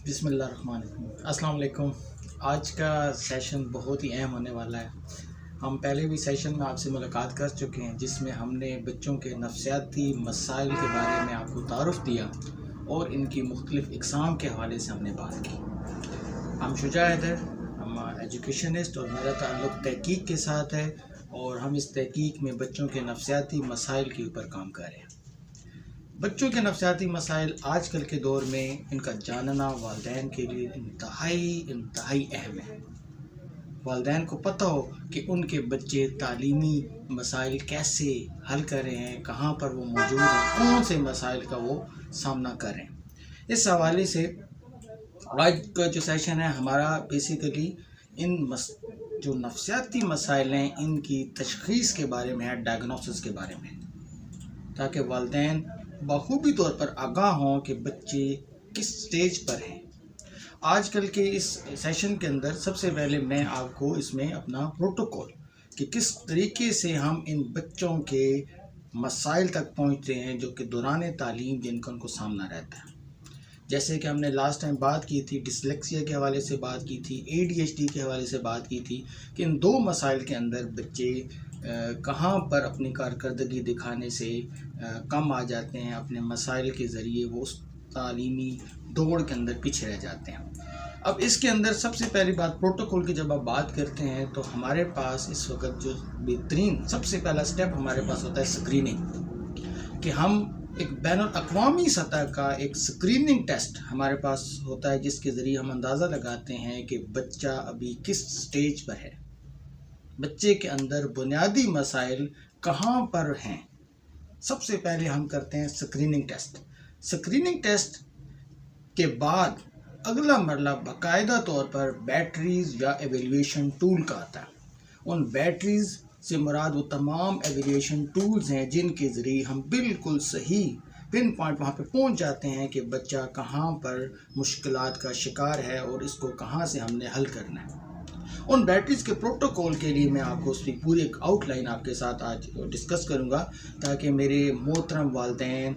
बिस्मिल्लाहिर्रहमानिर्रहीम। अस्सलाम वालेकुम। आज का सेशन बहुत ही अहम होने वाला है। हम पहले भी सेशन में आपसे मुलाकात कर चुके हैं जिसमें हमने बच्चों के नफ्सियाती मसाइल के बारे में आपको तारुफ़ दिया और इनकी मुख्तलिफ़ इक़साम के हवाले से हमने बात की। हम शुजा हैदर, हम एजुकेशनिस्ट और मेरा ताल्लुक़ तहक़ीक़ के साथ है और हम इस तहक़ीक़ में बच्चों के नफ्सियाती मसाइल के ऊपर काम कर रहे हैं। बच्चों के नफ्सियाती मसाइल आजकल के दौर में इनका जानना वालिदैन के लिए इंतहाई अहम है। वालिदैन को पता हो कि उनके बच्चे तालीमी मसाइल कैसे हल कर रहे हैं, कहाँ पर वो मौजूद हैं, कौन से मसाइल का वो सामना कर रहे हैं। इस हवाले से आज का जो सेशन है हमारा बेसिकली जो नफ्सियाती मसाइल हैं इनकी तशख़ीस के बारे में है, डायग्नोसिस के बारे में, ताकि वालिदैन बखूबी तौर पर आगाह हों कि बच्चे किस स्टेज पर हैं। आजकल के इस सेशन के अंदर सबसे पहले मैं आपको इसमें अपना प्रोटोकॉल कि किस तरीके से हम इन बच्चों के मसाइल तक पहुंचते हैं जो कि दौरान तालीम जिनका उनको सामना रहता है। जैसे कि हमने लास्ट टाइम बात की थी, डिसलेक्सिया के हवाले से बात की थी, ADHD के हवाले से बात की थी कि इन दो मसाइल के अंदर बच्चे कहाँ पर अपनी कारकर्दगी दिखाने से कम आ जाते हैं, अपने मसाइल के ज़रिए वो उस तालीमी दौड़ के अंदर पीछे रह जाते हैं। अब इसके अंदर सबसे पहली बात प्रोटोकॉल की जब आप बात करते हैं तो हमारे पास इस वक्त जो बेहतरीन सबसे पहला स्टेप हमारे पास होता है स्क्रीनिंग, कि हम एक बैनुल-अक़वामी सतह का एक स्क्रीनिंग टेस्ट हमारे पास होता है जिसके ज़रिए हम अंदाज़ा लगाते हैं कि बच्चा अभी किस स्टेज पर है, बच्चे के अंदर बुनियादी मसाइल कहाँ पर हैं। सबसे पहले हम करते हैं स्क्रीनिंग टेस्ट। स्क्रीनिंग टेस्ट के बाद अगला मरला बाकायदा तौर पर बैटरीज़ या एवेल्यूएशन टूल का आता है। उन बैटरीज़ से मुराद वो तमाम एवेल्यूएशन टूल्स हैं जिनके ज़रिए हम बिल्कुल सही पिन पॉइंट वहाँ पे पहुँच जाते हैं कि बच्चा कहाँ पर मुश्किलात का शिकार है और इसको कहाँ से हमने हल करना है। उन बैटरीज़ के प्रोटोकॉल के लिए मैं आपको उसकी पूरी एक आउटलाइन आपके साथ आज डिस्कस करूँगा ताकि मेरे मोहतरम वालिदैन,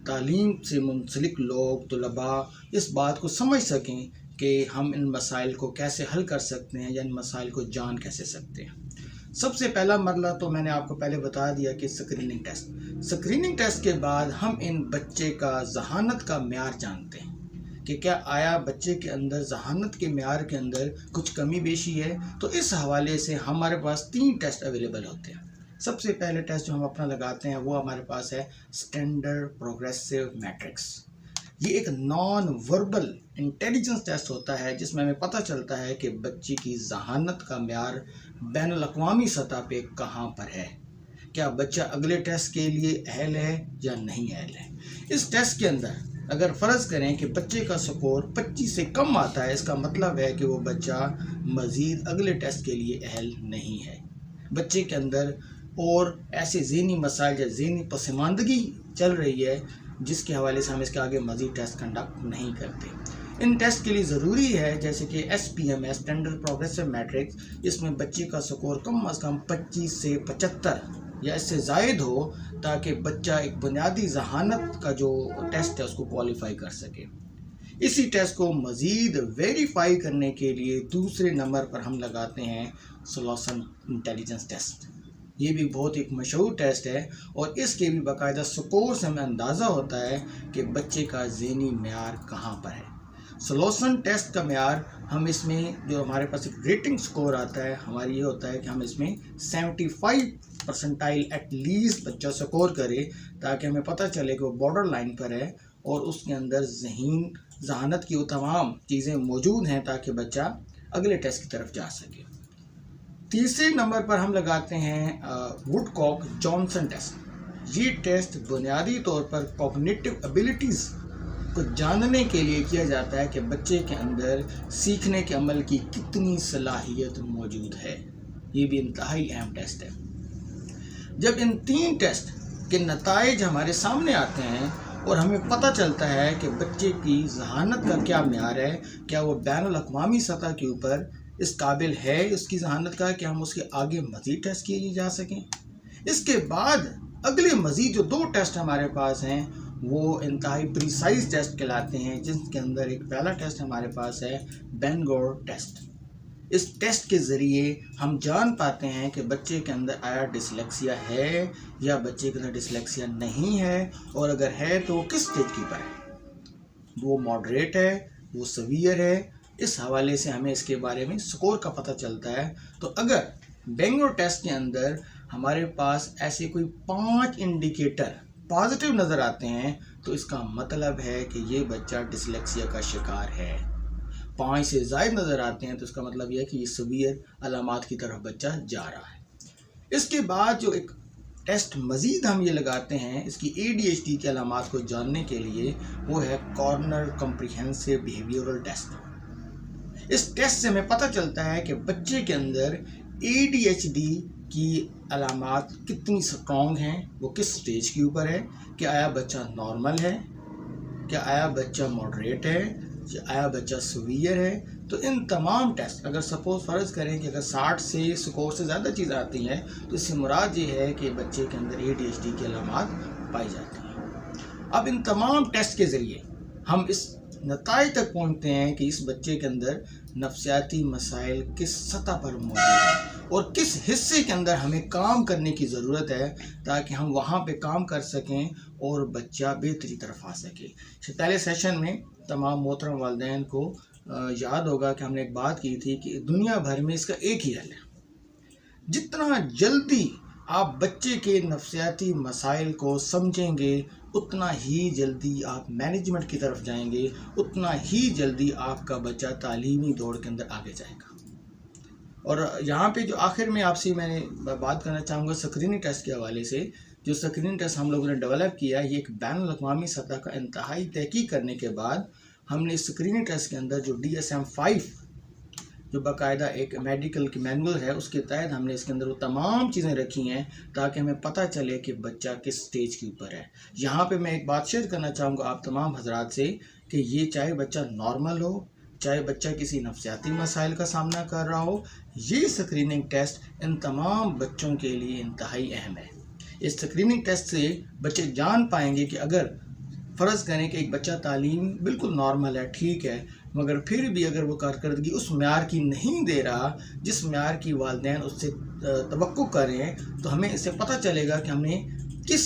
तालीम से मुंसलिक लोग, तुलबा इस बात को समझ सकें कि हम इन मसाइल को कैसे हल कर सकते हैं या इन मसाइल को जान कैसे सकते हैं। सबसे पहला मरला तो मैंने आपको पहले बता दिया कि स्क्रीनिंग टेस्ट। स्क्रीनिंग टेस्ट के बाद हम इन बच्चे का ज़हानत का म्यार जानते हैं कि क्या आया बच्चे के अंदर ज़हानत के म्यार के अंदर कुछ कमी बेशी है। तो इस हवाले से हमारे पास 3 टेस्ट अवेलेबल होते हैं। सबसे पहले टेस्ट जो हम अपना लगाते हैं वो हमारे पास है स्टैंडर्ड प्रोग्रेसिव मैट्रिक्स। ये एक नॉन वर्बल इंटेलिजेंस टेस्ट होता है जिसमें हमें पता चलता है कि बच्चे की ज़हानत का म्यार बैनुल-अक़वामी सतह पे कहाँ पर है, क्या बच्चा अगले टेस्ट के लिए अहल है या नहीं अहल है। इस टेस्ट के अंदर अगर फ़र्ज़ करें कि बच्चे का स्कोर 25 से कम आता है, इसका मतलब है कि वो बच्चा मज़ीद अगले टेस्ट के लिए अहल नहीं है। बच्चे के अंदर और ऐसे ज़हनी मसाइल या ज़हनी पसमानदगी चल रही है जिसके हवाले से हम इसके आगे मज़ीद टेस्ट कंडक्ट नहीं करते। इन टेस्ट के लिए ज़रूरी है जैसे कि SPMS स्टैंडर्ड प्रोग्रेसिव मैट्रिक्स, इसमें बच्चे का स्कोर कम अज़ कम 25 से 75 या इससे ज़ायद हो ताकि बच्चा एक बुनियादी ज़हानत का जो टेस्ट है उसको क्वालिफाई कर सके। इसी टेस्ट को मज़ीद वेरीफाई करने के लिए दूसरे नंबर पर हम लगाते हैं सोल्यूशन इंटेलिजेंस टेस्ट। ये भी बहुत एक मशहूर टेस्ट है और इसके भी बाकायदा स्कोर से हमें अंदाज़ा होता है कि बच्चे का ज़हनी म्यार कहाँ पर है। सोल्यूशन टेस्ट का म्यार हम इसमें जो हमारे पास एक रेटिंग स्कोर आता है हमारी ये होता है कि हम इसमें 75 परसेंटाइल एटलीस्ट बच्चा स्कोर करे ताकि हमें पता चले कि वो बॉर्डर लाइन पर है और उसके अंदर ज़हानत की वो तमाम चीज़ें मौजूद हैं ताकि बच्चा अगले टेस्ट की तरफ जा सके। तीसरे नंबर पर हम लगाते हैं वुडकॉक जॉनसन टेस्ट। ये टेस्ट बुनियादी तौर पर कॉग्निटिव एबिलिटीज़ को जानने के लिए किया जाता है कि बच्चे के अंदर सीखने के अमल की कितनी सलाहियत मौजूद है। ये भी इंतहाई अहम टेस्ट है। जब इन 3 टेस्ट के नताइज हमारे सामने आते हैं और हमें पता चलता है कि बच्चे की ज़हानत का क्या म्यार है, क्या वो बैनुल-अक़वामी सतह के ऊपर इस काबिल है उसकी ज़हानत का कि हम उसके आगे मज़ीद टेस्ट किए जा सकें। इसके बाद अगले मज़ीद जो 2 टेस्ट हमारे पास हैं وہ انتہائی پریسائز ٹیسٹ کہلاتے ہیں، جس کے اندر ایک پہلا ٹیسٹ ہمارے پاس ہے بینگور ٹیسٹ۔ اس ٹیسٹ کے ذریعے ہم جان پاتے ہیں کہ بچے کے اندر آیا ڈسلیکسیا ہے یا بچے کے اندر ڈسلیکسیا نہیں ہے، اور اگر ہے تو وہ کس سٹیج کی پر ہے، وہ ماڈریٹ ہے، وہ سیویئر ہے۔ اس حوالے سے ہمیں اس کے بارے میں سکور کا پتہ چلتا ہے۔ تو اگر بینگور ٹیسٹ کے اندر ہمارے پاس ایسے کوئی 5 انڈیکیٹر پازیٹیو نظر آتے ہیں تو اس کا مطلب ہے کہ یہ بچہ ڈسلیکسیا کا شکار ہے۔ 5 سے زائد نظر آتے ہیں تو اس کا مطلب یہ ہے کہ یہ سیویئر علامات کی طرف بچہ جا رہا ہے۔ اس کے بعد جو ایک ٹیسٹ مزید ہم یہ لگاتے ہیں اس کی ADHD کے علامات کو جاننے کے لیے، وہ ہے کارنر کمپریہنسو بیہیویئرل ٹیسٹ۔ اس ٹیسٹ سے ہمیں پتہ چلتا ہے کہ بچے کے اندر ADHD کی علامات کتنی سٹرونگ ہیں، وہ کس سٹیج کے اوپر ہے، کہ آیا بچہ نارمل ہے، کہ آیا بچہ ماڈریٹ ہے، کہ آیا بچہ سیویئر ہے۔ تو ان تمام ٹیسٹ اگر سپوز فرض کریں کہ اگر 60 سے سکور سے زیادہ چیزیں آتی ہیں تو اس سے مراد یہ ہے کہ بچے کے اندر ADHD کی علامات پائی جاتی ہیں۔ اب ان تمام ٹیسٹ کے ذریعے ہم اس نتائج تک پہنچتے ہیں کہ اس بچے کے اندر نفسیاتی مسائل کس سطح پر موجود ہیں اور کس حصے کے اندر ہمیں کام کرنے کی ضرورت ہے تاکہ ہم وہاں پہ کام کر سکیں اور بچہ بہتری طرف آ سکے۔ پہلے سیشن میں تمام محترم والدین کو یاد ہوگا کہ ہم نے ایک بات کی تھی کہ دنیا بھر میں اس کا ایک ہی حل ہے۔ جتنا جلدی آپ بچے کے نفسیاتی مسائل کو سمجھیں گے اتنا ہی جلدی آپ مینجمنٹ کی طرف جائیں گے، اتنا ہی جلدی آپ کا بچہ تعلیمی دوڑ کے اندر آگے جائے گا۔ اور یہاں پہ جو آخر میں آپ سے میں نے بات کرنا چاہوں گا اسکریننگ ٹیسٹ کے حوالے سے، جو اسکریننگ ٹیسٹ ہم لوگوں نے ڈیولپ کیا ہے، یہ ایک بین الاقوامی سطح کا انتہائی تحقیق کرنے کے بعد ہم نے اسکریننگ ٹیسٹ کے اندر جو DSM-5 جو باقاعدہ ایک میڈیکل کی مینول ہے، اس کے تحت ہم نے اس کے اندر وہ تمام چیزیں رکھی ہیں تاکہ ہمیں پتہ چلے کہ بچہ کس سٹیج کے اوپر ہے۔ یہاں پہ میں ایک بات شیئر کرنا چاہوں گا آپ تمام حضرات سے کہ یہ چاہے بچہ نارمل ہو، چاہے بچہ کسی نفسیاتی مسائل کا سامنا کر رہا ہو، یہ اسکریننگ ٹیسٹ ان تمام بچوں کے لیے انتہائی اہم ہے۔ اس اسکریننگ ٹیسٹ سے بچے جان پائیں گے کہ اگر فرض کریں کہ ایک بچہ تعلیم بالکل نارمل ہے، ٹھیک ہے، مگر پھر بھی اگر وہ کارکردگی اس معیار کی نہیں دے رہا جس معیار کی والدین اس سے توقع کر رہے ہیں، تو ہمیں اس سے پتہ چلے گا کہ ہم نے کس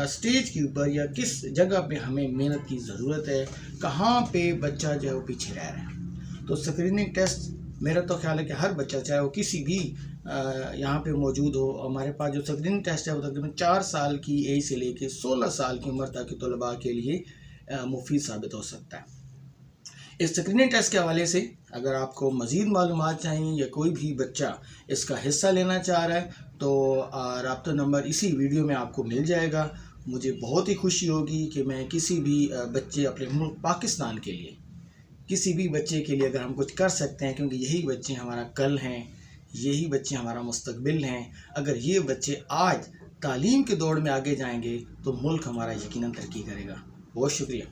سٹیج کے اوپر یا کس جگہ پہ ہمیں محنت کی ضرورت ہے، کہاں پہ بچہ جو ہے وہ پیچھے رہ رہا ہے۔ تو اسکریننگ ٹیسٹ میرا تو خیال ہے کہ ہر بچہ چاہے وہ کسی بھی یہاں پہ موجود ہو، ہمارے پاس جو اسکریننگ ٹیسٹ ہے وہ تقریباً 4 سال کی ایج سے لے کے 16 سال کی عمر تک کے طلباء کے لیے مفید ثابت ہو سکتا ہے۔ اس اسکریننگ ٹیسٹ کے حوالے سے اگر آپ کو مزید معلومات چاہیے یا کوئی بھی بچہ اس کا حصہ لینا چاہ رہا ہے تو رابطہ نمبر اسی ویڈیو میں آپ کو مل جائے گا۔ مجھے بہت ہی خوشی ہوگی کہ میں کسی بھی بچے اپنے ملک پاکستان کے لیے، کسی بھی بچے کے لیے اگر ہم کچھ کر سکتے ہیں، کیونکہ یہی بچے ہمارا کل ہیں، یہی بچے ہمارا مستقبل ہیں۔ اگر یہ بچے آج تعلیم کے دوڑ میں آگے جائیں گے تو ملک ہمارا یقیناً ترقی کرے گا۔ بہت شکریہ۔